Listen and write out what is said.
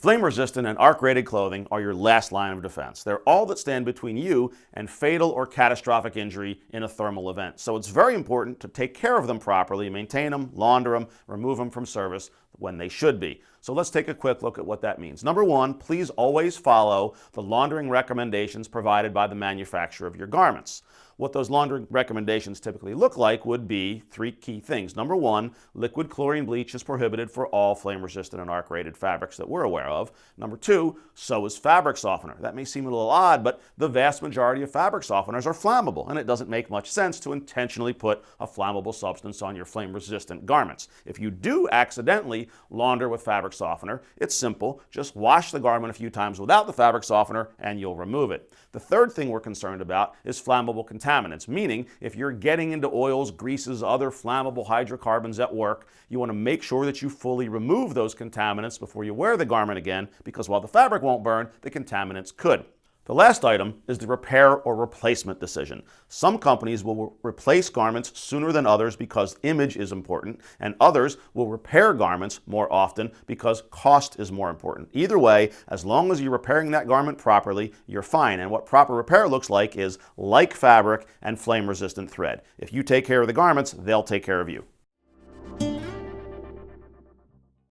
Flame-resistant and arc-rated clothing are your last line of defense. They're all that stand between you and fatal or catastrophic injury in a thermal event. So it's very important to take care of them properly, maintain them, launder them, remove them from service when they should be. So let's take a quick look at what that means. Number one, please always follow the laundering recommendations provided by the manufacturer of your garments. What those laundering recommendations typically look like would be three key things. Number one, liquid chlorine bleach is prohibited for all flame-resistant and arc-rated fabrics that we're aware of. Number two, so is fabric softener. That may seem a little odd, but the vast majority of fabric softeners are flammable, and it doesn't make much sense to intentionally put a flammable substance on your flame-resistant garments. If you do accidentally launder with fabric softener, it's simple. Just wash the garment a few times without the fabric softener, and you'll remove it. The third thing we're concerned about is flammable contaminants, meaning if you're getting into oils, greases, other flammable hydrocarbons at work, you want to make sure that you fully remove those contaminants before you wear the garment again, because while the fabric won't burn, the contaminants could. The last item is the repair or replacement decision. Some companies will replace garments sooner than others because image is important, and others will repair garments more often because cost is more important. Either way, as long as you're repairing that garment properly, you're fine. And what proper repair looks like is like fabric and flame-resistant thread. If you take care of the garments, they'll take care of you.